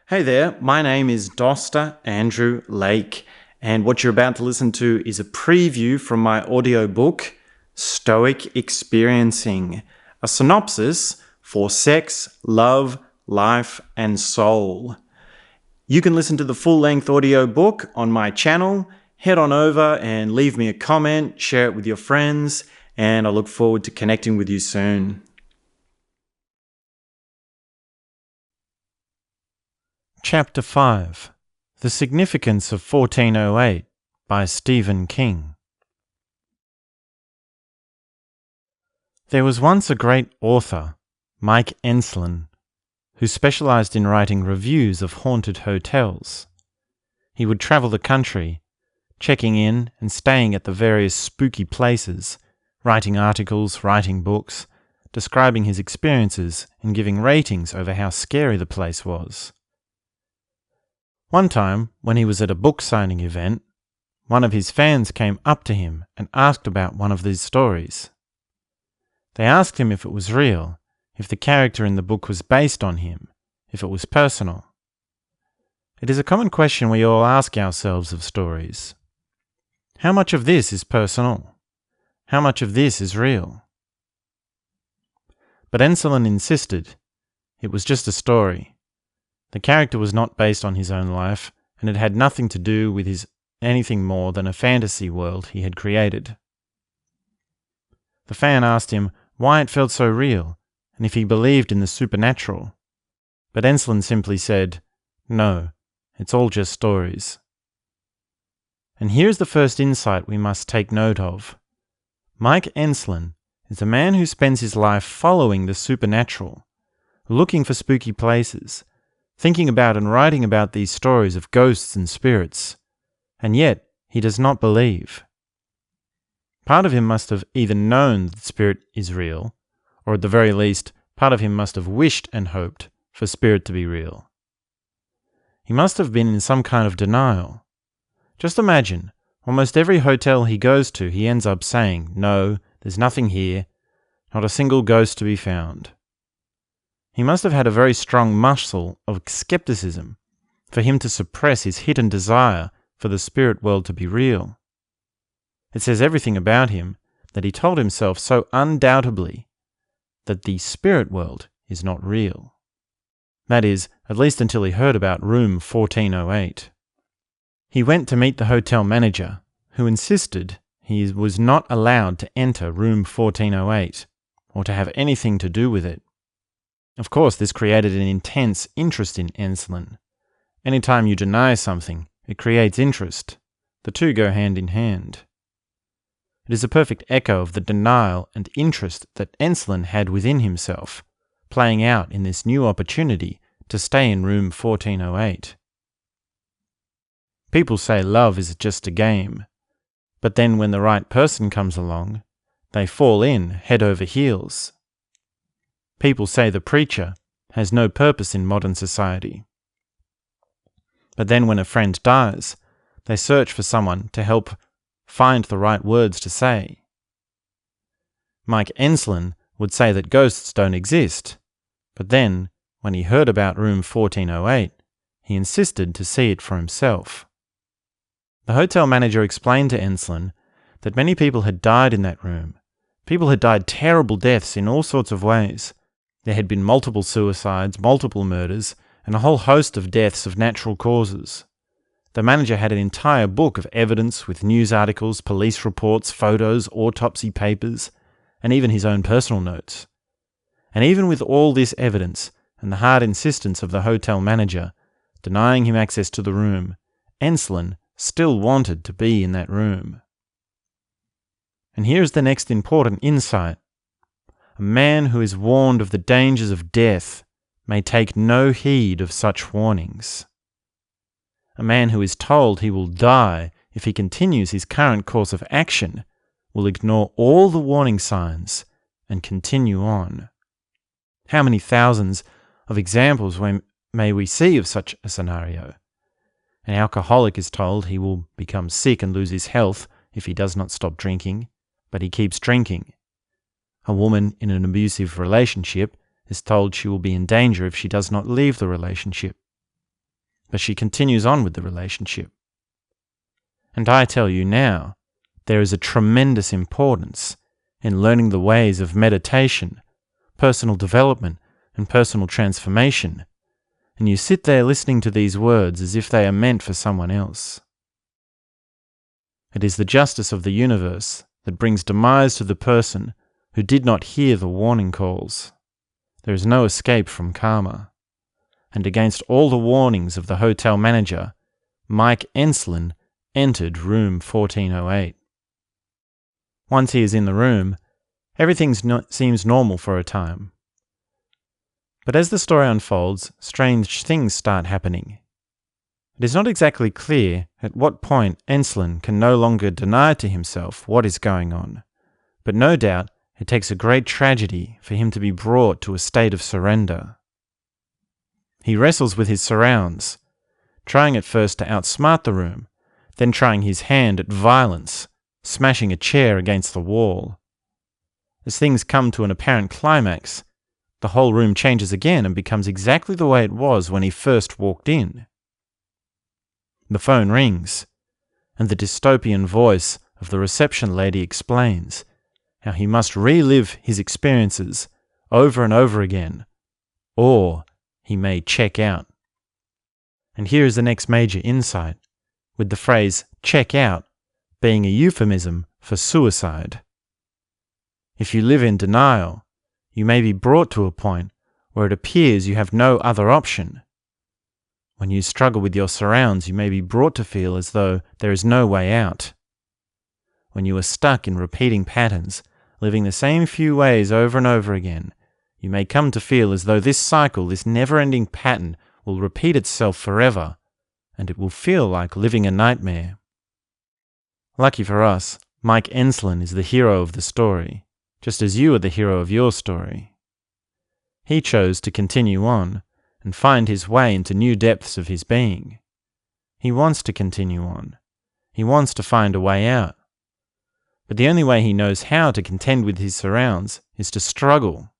Hey there, my name is Doster Andrew Lake, and what you're about to listen to is a preview from my audiobook, Stoic Experiencing, a synopsis for sex, love, life, and soul. You can listen to the full-length audiobook on my channel. Head on over and leave me a comment, share it with your friends, and I look forward to connecting with you soon. Chapter 5 The Significance of 1408 by Stephen King. There was once a great author, Mike Enslin, who specialized in writing reviews of haunted hotels. He would travel the country, checking in and staying at the various spooky places, writing articles, writing books, describing his experiences and giving ratings over how scary the place was. One time, when he was at a book signing event, one of his fans came up to him and asked about one of these stories. They asked him if it was real, if the character in the book was based on him, if it was personal. It is a common question we all ask ourselves of stories. How much of this is personal? How much of this is real? But Enslin insisted it was just a story. The character was not based on his own life, and it had nothing to do with anything more than a fantasy world he had created. The fan asked him why it felt so real, and if he believed in the supernatural. But Enslin simply said, "No, it's all just stories." And here's the first insight we must take note of. Mike Enslin is a man who spends his life following the supernatural, looking for spooky places, thinking about and writing about these stories of ghosts and spirits, and yet he does not believe. Part of him must have either known that spirit is real, or at the very least, part of him must have wished and hoped for spirit to be real. He must have been in some kind of denial. Just imagine, almost every hotel he goes to, he ends up saying, "No, there's nothing here, not a single ghost to be found." He must have had a very strong muscle of skepticism for him to suppress his hidden desire for the spirit world to be real. It says everything about him that he told himself so undoubtedly that the spirit world is not real. That is, at least until he heard about room 1408. He went to meet the hotel manager, who insisted he was not allowed to enter room 1408 or to have anything to do with it. Of course, this created an intense interest in Enslin. Anytime you deny something, it creates interest. The two go hand in hand. It is a perfect echo of the denial and interest that Enslin had within himself, playing out in this new opportunity to stay in room 1408. People say love is just a game, but then when the right person comes along, they fall in head over heels. People say the preacher has no purpose in modern society. But then when a friend dies, they search for someone to help find the right words to say. Mike Enslin would say that ghosts don't exist, but then, when he heard about room 1408, he insisted to see it for himself. The hotel manager explained to Enslin that many people had died in that room. People had died terrible deaths in all sorts of ways. There had been multiple suicides, multiple murders, and a whole host of deaths of natural causes. The manager had an entire book of evidence with news articles, police reports, photos, autopsy papers, and even his own personal notes. And even with all this evidence and the hard insistence of the hotel manager, denying him access to the room, Enslin still wanted to be in that room. And here's the next important insight. A man who is warned of the dangers of death may take no heed of such warnings. A man who is told he will die if he continues his current course of action will ignore all the warning signs and continue on. How many thousands of examples may we see of such a scenario? An alcoholic is told he will become sick and lose his health if he does not stop drinking, but he keeps drinking. A woman in an abusive relationship is told she will be in danger if she does not leave the relationship. but she continues on with the relationship. And I tell you now, there is a tremendous importance in learning the ways of meditation, personal development, and personal transformation, and you sit there listening to these words as if they are meant for someone else. It is the justice of the universe that brings demise to the person who did not hear the warning calls. There is no escape from karma. And against all the warnings of the hotel manager, Mike Enslin entered room 1408. Once he is in the room, everything seems normal for a time. But as the story unfolds, strange things start happening. It is not exactly clear at what point Enslin can no longer deny to himself what is going on, but no doubt it takes a great tragedy for him to be brought to a state of surrender. He wrestles with his surrounds, trying at first to outsmart the room, then trying his hand at violence, smashing a chair against the wall. As things come to an apparent climax, the whole room changes again and becomes exactly the way it was when he first walked in. The phone rings, and the dystopian voice of the reception lady explains how he must relive his experiences over and over again, or he may check out. And here is the next major insight, with the phrase check out being a euphemism for suicide. If you live in denial, you may be brought to a point where it appears you have no other option. When you struggle with your surrounds, you may be brought to feel as though there is no way out. When you are stuck in repeating patterns, living the same few ways over and over again, you may come to feel as though this cycle, this never-ending pattern, will repeat itself forever, and it will feel like living a nightmare. Lucky for us, Mike Enslin is the hero of the story, just as you are the hero of your story. He chose to continue on and find his way into new depths of his being. He wants to continue on. He wants to find a way out. But the only way he knows how to contend with his surrounds is to struggle.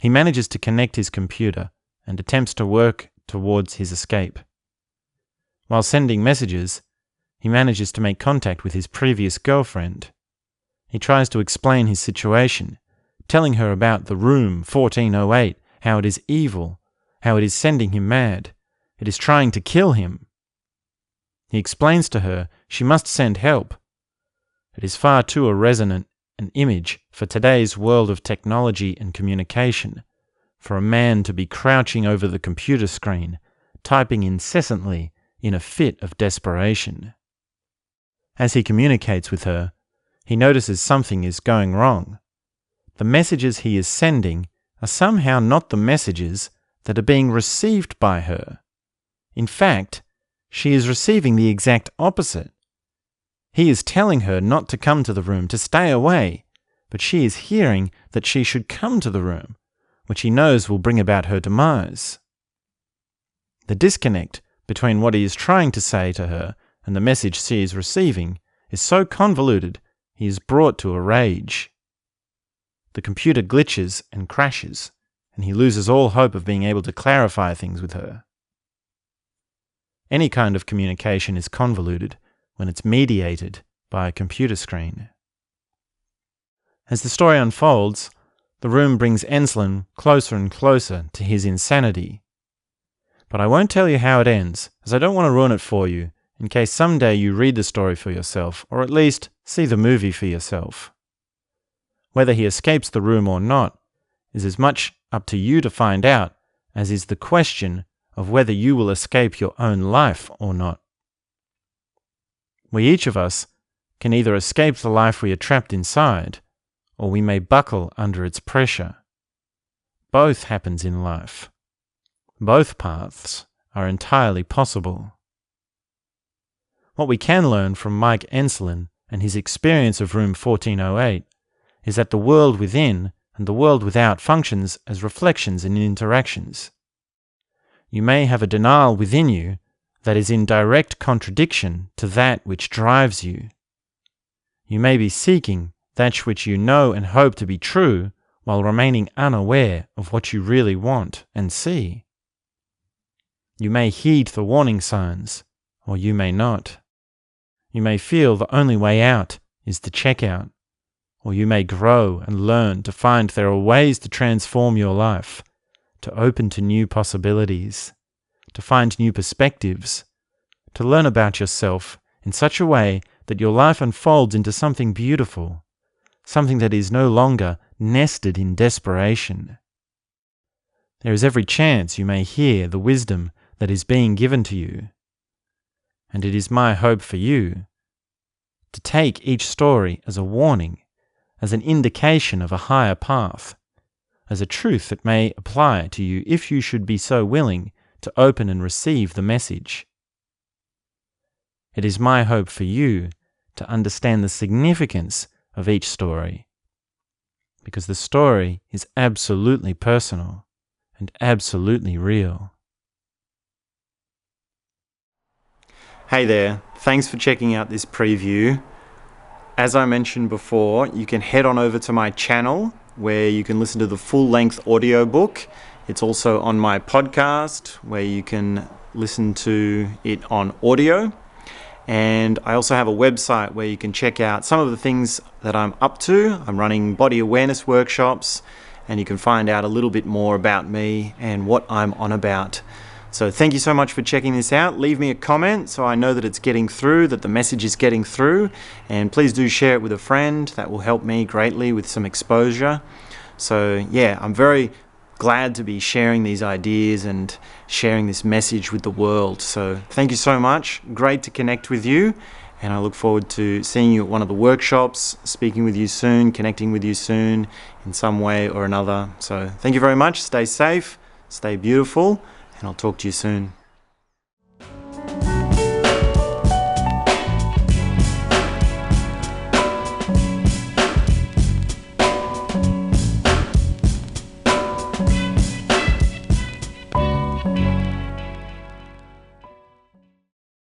He manages to connect his computer and attempts to work towards his escape. While sending messages, he manages to make contact with his previous girlfriend. He tries to explain his situation, telling her about the room 1408, how it is evil, how it is sending him mad, it is trying to kill him. He explains to her she must send help. It is far too resonant an image for today's world of technology and communication, for a man to be crouching over the computer screen, typing incessantly in a fit of desperation. As he communicates with her, he notices something is going wrong. The messages he is sending are somehow not the messages that are being received by her. In fact, she is receiving the exact opposite. He is telling her not to come to the room, to stay away, but she is hearing that she should come to the room, which he knows will bring about her demise. The disconnect between what he is trying to say to her and the message she is receiving is so convoluted he is brought to a rage. The computer glitches and crashes, and he loses all hope of being able to clarify things with her. Any kind of communication is convoluted when it's mediated by a computer screen. As the story unfolds, the room brings Enslin closer and closer to his insanity. But I won't tell you how it ends, as I don't want to ruin it for you, in case someday you read the story for yourself, or at least see the movie for yourself. Whether he escapes the room or not is as much up to you to find out as is the question of whether you will escape your own life or not. We each of us can either escape the life we are trapped inside, or we may buckle under its pressure. Both happens in life. Both paths are entirely possible. What we can learn from Mike Enslin and his experience of room 1408 is that the world within and the world without functions as reflections and interactions. You may have a denial within you that is in direct contradiction to that which drives you. You may be seeking that which you know and hope to be true while remaining unaware of what you really want and see. You may heed the warning signs, or you may not. You may feel the only way out is to check out, or you may grow and learn to find there are ways to transform your life, to open to new possibilities, to find new perspectives, to learn about yourself in such a way that your life unfolds into something beautiful, something that is no longer nested in desperation. There is every chance you may hear the wisdom that is being given to you, and it is my hope for you to take each story as a warning, as an indication of a higher path, as a truth that may apply to you if you should be so willing to open and receive the message. It is my hope for you to understand the significance of each story, because the story is absolutely personal and absolutely real. Hey there, thanks for checking out this preview. As I mentioned before, you can head on over to my channel where you can listen to the full-length audiobook. It's also on my podcast where you can listen to it on audio. And I also have a website where you can check out some of the things that I'm up to. I'm running body awareness workshops, and you can find out a little bit more about me and what I'm on about. So thank you so much for checking this out. Leave me a comment so I know that it's getting through, that the message is getting through, and please do share it with a friend. That will help me greatly with some exposure. So yeah, I'm very glad to be sharing these ideas and sharing this message with the world. So thank you so much. Great to connect with you, and I look forward to seeing you at one of the workshops, speaking with you soon, connecting with you soon in some way or another. So thank you very much. Stay safe, stay beautiful, and I'll talk to you soon.